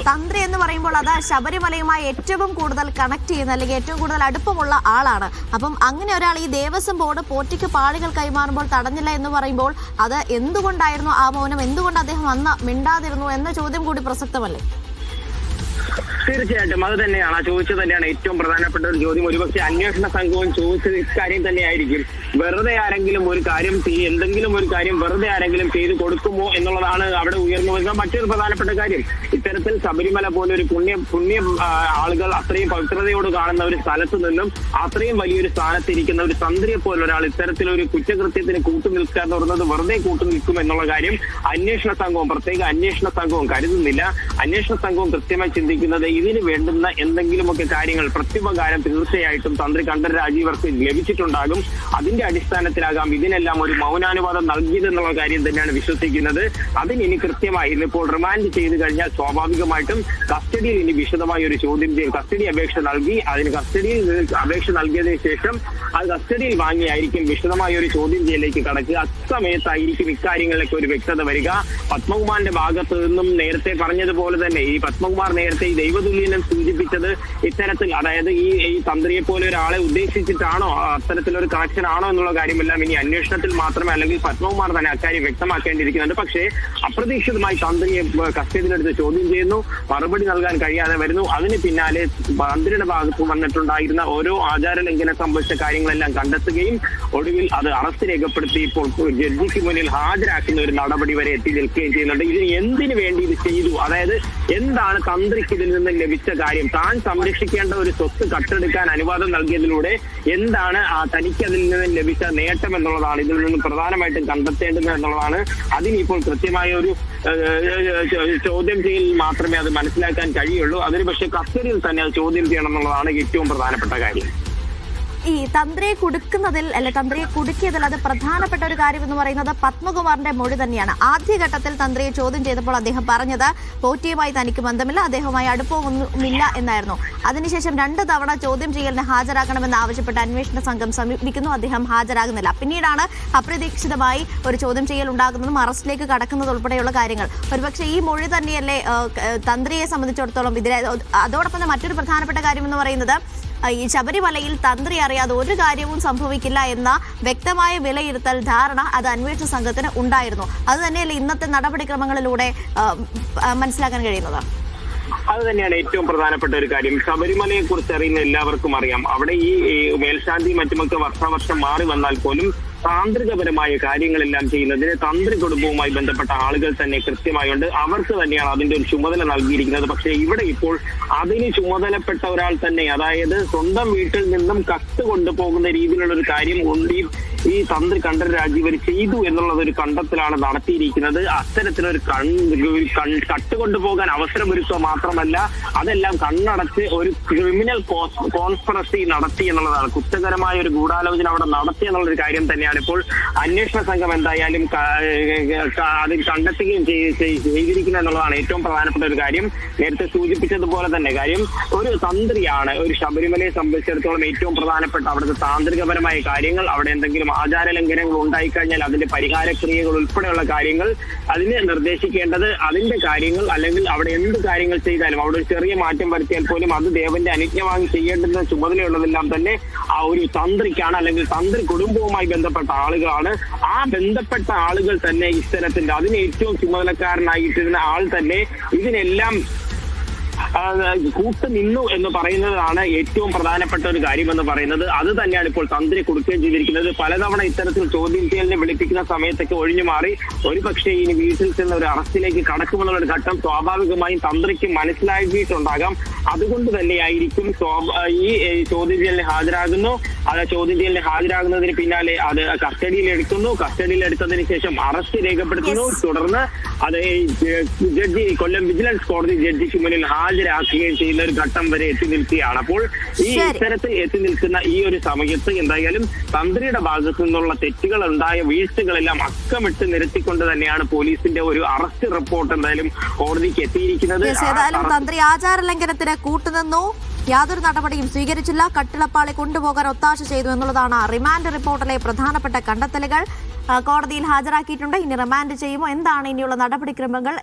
തന്ത്രി എന്ന് പറയുമ്പോൾ അത് ശബരിമലയുമായി ഏറ്റവും കൂടുതൽ കണക്ട് ചെയ്യുന്ന അല്ലെങ്കിൽ ഏറ്റവും കൂടുതൽ അടുപ്പമുള്ള ആളാണ്. അപ്പം അങ്ങനെ ഒരാൾ ഈ ദേവസ്വം ബോർഡ് പോറ്റിക്ക് പാളികൾ കൈമാറുമ്പോൾ തടഞ്ഞില്ല എന്ന് പറയുമ്പോൾ അത് എന്തുകൊണ്ടായിരുന്നു ആ മൗനം? എന്തുകൊണ്ട് അദ്ദേഹം അന്ന് മിണ്ടാതിരുന്നു എന്ന ചോദ്യം കൂടി പ്രസക്തമല്ലേ? തീർച്ചയായിട്ടും അത് തന്നെയാണ്, ചോദിച്ചത് തന്നെയാണ് ഏറ്റവും പ്രധാനപ്പെട്ട ഒരു ചോദ്യം. ഒരുപക്ഷെ അന്വേഷണ സംഘവും ചോദിച്ചത് ഇക്കാര്യം തന്നെയായിരിക്കും. വെറുതെ ആരെങ്കിലും ഒരു കാര്യം എന്തെങ്കിലും ഒരു കാര്യം വെറുതെ ആരെങ്കിലും ചെയ്തു കൊടുക്കുമോ എന്നുള്ളതാണ് അവിടെ ഉയർന്നു വരുന്ന മറ്റൊരു പ്രധാനപ്പെട്ട കാര്യം. ഇത്തരത്തിൽ ശബരിമല പോലെ ഒരു പുണ്യ ആളുകൾ അത്രയും പവിത്രതയോട് കാണുന്ന ഒരു സ്ഥലത്ത് നിന്നും അത്രയും വലിയൊരു സ്ഥാനത്തിരിക്കുന്ന ഒരു തന്ത്രിയെ പോലെ ഒരാൾ ഇത്തരത്തിലൊരു കുറ്റകൃത്യത്തിന് കൂട്ടുനിൽക്കുക എന്ന് പറയുന്നത് വെറുതെ കൂട്ടുനിൽക്കും എന്നുള്ള കാര്യം അന്വേഷണ സംഘവും പ്രത്യേക അന്വേഷണ സംഘവും കരുതുന്നില്ല. അന്വേഷണ സംഘവും കൃത്യമായി ചിന്തിക്കുന്നത് ഇതിന് വേണ്ടുന്ന എന്തെങ്കിലുമൊക്കെ കാര്യങ്ങൾ പ്രത്യുപകാരം തീർച്ചയായിട്ടും തന്ത്രി കണ്ഠരര് രാജീവർക്ക് ലഭിച്ചിട്ടുണ്ടാകും. അതിന്റെ അടിസ്ഥാനത്തിലാകാം ഇതിനെല്ലാം ഒരു മൗനാനുവാദം നൽകിയതെന്നുള്ള കാര്യം തന്നെയാണ് വിശ്വസിക്കുന്നത്. അതിന് ഇനി കൃത്യമായി ഇന്നിപ്പോൾ റിമാൻഡ് ചെയ്തു കഴിഞ്ഞാൽ സ്വാഭാവികമായിട്ടും കസ്റ്റഡിയിൽ ഇനി വിശദമായ ഒരു ചോദ്യം ചെയ്യൽ കസ്റ്റഡി അപേക്ഷ നൽകി അതിന് കസ്റ്റഡിയിൽ അപേക്ഷ നൽകിയതിനു ശേഷം അത് കസ്റ്റഡിയിൽ വാങ്ങിയായിരിക്കും വിശദമായ ഒരു ചോദ്യം ചെയ്യലിലേക്ക് കടക്കുക. അസമയത്തായിരിക്കും ഇക്കാര്യങ്ങളിലേക്ക് ഒരു വ്യക്തത വരിക. പത്മകുമാറിന്റെ ഭാഗത്ത് നിന്നും നേരത്തെ പറഞ്ഞതുപോലെ തന്നെ ഈ പത്മകുമാർ നേരത്തെ ഈ ദൈവതുല്യനം സൂചിപ്പിച്ചത് ഇത്തരത്തിൽ, അതായത് ഈ തന്ത്രിയെ പോലെ ഒരാളെ ഉദ്ദേശിച്ചിട്ടാണോ അത്തരത്തിലൊരു കണക്ഷൻ ആണോ എന്നുള്ള കാര്യമെല്ലാം ഇനി അന്വേഷണത്തിൽ മാത്രമേ അല്ലെങ്കിൽ പത്മകുമാർ തന്നെ അക്കാര്യം വ്യക്തമാക്കേണ്ടിയിരിക്കുന്നുണ്ട്. പക്ഷേ അപ്രതീക്ഷിതമായി തന്ത്രിയെ കസ്റ്റഡിയിലെടുത്ത് ചോദ്യം ചെയ്യുന്നു, മറുപടി നൽകാൻ കഴിയാതെ വരുന്നു. അതിന് പിന്നാലെ തന്ത്രിയുടെ ഭാഗത്ത് വന്നിട്ടുണ്ടായിരുന്ന ഓരോ ആചാര ലംഘനം സംബന്ധിച്ച കാര്യങ്ങളെല്ലാം കണ്ടെത്തുകയും ഒടുവിൽ അത് അറസ്റ്റ് രേഖപ്പെടുത്തി ഇപ്പോൾ ജഡ്ജിക്ക് മുന്നിൽ ഹാജരാക്കുന്ന ഒരു നടപടി വരെ എത്തി നിൽക്കുകയും ചെയ്യുന്നുണ്ട്. ഇതിന് എന്തിനു വേണ്ടി ഇത് ചെയ്തു, അതായത് എന്താണ് തന്ത്രിക്ക് ഇതിൽ നിന്ന് ലഭിച്ച കാര്യം, താൻ സംരക്ഷിക്കേണ്ട ഒരു സ്വത്ത് കട്ടെടുക്കാൻ അനുവാദം നൽകിയതിലൂടെ എന്താണ് തനിക്ക് അതിൽ നിന്ന് ലഭിച്ച നേട്ടം എന്നുള്ളതാണ് ഇതിൽ നിന്ന് പ്രധാനമായിട്ടും കണ്ടെത്തേണ്ടത് എന്നുള്ളതാണ്. അതിനിപ്പോൾ കൃത്യമായ ഒരു ചോദ്യം ചെയ്യൽ മാത്രമേ അത് മനസ്സിലാക്കാൻ കഴിയുള്ളൂ. അതിന് പക്ഷേ കസ്റ്റഡിയിൽ തന്നെ അത് ചോദ്യം ചെയ്യണം എന്നുള്ളതാണ് ഏറ്റവും പ്രധാനപ്പെട്ട കാര്യം. ഈ തന്ത്രിയെ കുടുക്കുന്നതിൽ അല്ലെ തന്ത്രിയെ കുടുക്കിയതിൽ അത് പ്രധാനപ്പെട്ട ഒരു കാര്യം എന്ന് പറയുന്നത് പത്മകുമാറിന്റെ മൊഴി തന്നെയാണ്. ആദ്യഘട്ടത്തിൽ തന്ത്രിയെ ചോദ്യം ചെയ്തപ്പോൾ അദ്ദേഹം പറഞ്ഞത് പോറ്റിയുമായി തനിക്ക് ബന്ധമില്ല, അദ്ദേഹവുമായി അടുപ്പമൊന്നുമില്ല എന്നായിരുന്നു. അതിനുശേഷം 2 തവണ ചോദ്യം ചെയ്യലിന് ഹാജരാക്കണമെന്ന് ആവശ്യപ്പെട്ട് അന്വേഷണ സംഘം സമീപിക്കുന്നു, അദ്ദേഹം ഹാജരാകുന്നില്ല. പിന്നീടാണ് അപ്രതീക്ഷിതമായി ഒരു ചോദ്യം ചെയ്യൽ ഉണ്ടാകുന്നതും അറസ്റ്റിലേക്ക് കടക്കുന്നത് ഉൾപ്പെടെയുള്ള കാര്യങ്ങൾ. ഒരുപക്ഷെ ഈ മൊഴി തന്നെയല്ലേ തന്ത്രിയെ സംബന്ധിച്ചിടത്തോളം അതോടൊപ്പം തന്നെ മറ്റൊരു പ്രധാനപ്പെട്ട കാര്യം എന്ന് പറയുന്നത് ഈ ശബരിമലയിൽ തന്ത്രി അറിയാതെ ഒരു കാര്യവും സംഭവിക്കില്ല എന്ന വ്യക്തമായ വിലയിരുത്തൽ ധാരണ അത് അന്വേഷണ സംഘത്തിന് ഉണ്ടായിരുന്നു. അത് തന്നെയല്ലേ ഇന്നത്തെ നടപടിക്രമങ്ങളിലൂടെ മനസ്സിലാക്കാൻ കഴിയുന്നത്? അത് തന്നെയാണ് ഏറ്റവും പ്രധാനപ്പെട്ട ഒരു കാര്യം. ശബരിമലയെ കുറിച്ച് അറിയുന്ന എല്ലാവർക്കും അറിയാം, അവിടെ ഈ മേൽശാന്തി മറ്റുമൊക്കെ വർഷാവർഷം മാറി വന്നാൽ പോലും താന്ത്രികപരമായ കാര്യങ്ങളെല്ലാം ചെയ്യുന്നതിന് തന്ത്രി കുടുംബവുമായി ബന്ധപ്പെട്ട ആളുകൾ തന്നെ കൃത്യമായുണ്ട്. അവർക്ക് തന്നെയാണ് അതിന്റെ ഒരു ചുമതല നൽകിയിരിക്കുന്നത്. പക്ഷേ ഇവിടെ ഇപ്പോൾ അതിന് ചുമതലപ്പെട്ട ഒരാൾ തന്നെ, അതായത് സ്വന്തം വീട്ടിൽ നിന്നും കത്ത് കൊണ്ടുപോകുന്ന രീതിയിലുള്ള ഒരു കാര്യം ഈ തന്ത്രി കണ്ഠരര് രാജീവർ ചെയ്തു എന്നുള്ളത് ഒരു കണ്ടെത്തലാണ് നടത്തിയിരിക്കുന്നത്. അത്തരത്തിലൊരു കട്ട് കൊണ്ടുപോകാൻ അവസരമൊരുക്കുക മാത്രമല്ല, അതെല്ലാം കണ്ണടച്ച് ഒരു ക്രിമിനൽ കോൺസ്പിറസി നടത്തി എന്നുള്ളതാണ്. കുറ്റകരമായ ഒരു ഗൂഢാലോചന അവിടെ നടത്തി എന്നുള്ളൊരു കാര്യം തന്നെയാണ് ഇപ്പോൾ അന്വേഷണ സംഘം എന്തായാലും അതിൽ കണ്ടെത്തുകയും ചെയ്തിരിക്കുന്നത് എന്നുള്ളതാണ് ഏറ്റവും പ്രധാനപ്പെട്ട ഒരു കാര്യം. നേരത്തെ സൂചിപ്പിച്ചതുപോലെ തന്നെ കാര്യം ഒരു തന്ത്രിയാണ് ഒരു ശബരിമലയെ സംബന്ധിച്ചിടത്തോളം ഏറ്റവും പ്രധാനപ്പെട്ട അവിടുത്തെ താന്ത്രികപരമായ കാര്യങ്ങൾ. അവിടെ എന്തെങ്കിലും ആചാര ലംഘനങ്ങൾ ഉണ്ടായിക്കഴിഞ്ഞാൽ അതിന്റെ പരിഹാരക്രിയകൾ ഉൾപ്പെടെയുള്ള കാര്യങ്ങൾ അതിന് നിർദ്ദേശിക്കേണ്ടത്, അതിന്റെ കാര്യങ്ങൾ അല്ലെങ്കിൽ അവിടെ എന്ത് കാര്യങ്ങൾ ചെയ്താലും അവിടെ ഒരു ചെറിയ മാറ്റം വരുത്തിയാൽ പോലും അത് ദേവന്റെ അനുജ്ഞ വാങ്ങി ചെയ്യേണ്ടുന്ന ചുമതലയുള്ളതെല്ലാം തന്നെ ആ ഒരു തന്ത്രിക്കാണ്, അല്ലെങ്കിൽ തന്ത്രി കുടുംബവുമായി ബന്ധപ്പെട്ട ആളുകളാണ്. ആ ബന്ധപ്പെട്ട ആളുകൾ തന്നെ ഇത്തരത്തിന്റെ അതിന് ഏറ്റവും ചുമതലക്കാരനായിട്ടിരുന്ന ആൾ തന്നെ ഇതിനെല്ലാം കൂട്ടുനിന്നു എന്ന് പറയുന്നതാണ് ഏറ്റവും പ്രധാനപ്പെട്ട ഒരു കാര്യമെന്ന് പറയുന്നത്. അത് തന്നെയാണ് ഇപ്പോൾ തന്ത്രി കൊടുക്കുകയും ചെയ്തിരിക്കുന്നത്. പലതവണ ഇത്തരത്തിൽ ചോദ്യം ചെയ്യലിനെ വിളിപ്പിക്കുന്ന സമയത്തൊക്കെ ഒഴിഞ്ഞു മാറി ഒരുപക്ഷെ ഇനി വീട്ടിൽ ചെന്ന ഒരു അറസ്റ്റിലേക്ക് കടക്കുമെന്നുള്ള ഒരു ഘട്ടം സ്വാഭാവികമായും തന്ത്രിക്ക് മനസ്സിലാക്കിയിട്ടുണ്ടാകാം. അതുകൊണ്ട് തന്നെയായിരിക്കും ഈ ചോദ്യം ചെയ്യലിന് ഹാജരാകുന്നു. അത് ചോദ്യം ചെയ്യലിന് ഹാജരാകുന്നതിന് പിന്നാലെ അത് കസ്റ്റഡിയിലെടുക്കുന്നു. കസ്റ്റഡിയിലെടുത്തതിന് ശേഷം അറസ്റ്റ് രേഖപ്പെടുത്തുന്നു. തുടർന്ന് അത് ജഡ്ജി കൊല്ലം വിജിലൻസ് കോടതി ജഡ്ജിക്ക് മുന്നിൽ ഹാജരാക്കുകയും ചെയ്യുന്ന ഒരു ഘട്ടം വരെ എത്തി നിൽക്കുകയാണ്. അപ്പോൾ ഈ ഇത്തരത്തിൽ എത്തി നിൽക്കുന്ന ഈ ഒരു സമയത്ത് എന്തായാലും തന്ത്രിയുടെ ഭാഗത്തു നിന്നുള്ള തെറ്റുകൾ ഉണ്ടായ വീഴ്ചകളെല്ലാം അക്കമിട്ട് നിരത്തിക്കൊണ്ട് തന്നെയാണ് പോലീസിന്റെ ഒരു അറസ്റ്റ് റിപ്പോർട്ട് എന്തായാലും കോടതിക്ക് എത്തിയിരിക്കുന്നത്. തന്ത്രി ആചാര ലംഘനത്തിന് കൂട്ടുനിന്നു, യാതൊരു നടപടിയും സ്വീകരിച്ചില്ല, കട്ടിളപ്പാളെ കൊണ്ടുപോകാൻ ഒത്താശ ചെയ്തു എന്നുള്ളതാണ് റിമാൻഡ് റിപ്പോർട്ടിലെ പ്രധാനപ്പെട്ട കണ്ടെത്തലുകൾ. കോടതിയിൽ ഹാജരാക്കിയിട്ടുണ്ട്. ഇനി റിമാൻഡ് ചെയ്യുമോ, എന്താണ് ഇനിയുള്ള നടപടിക്രമങ്ങൾ?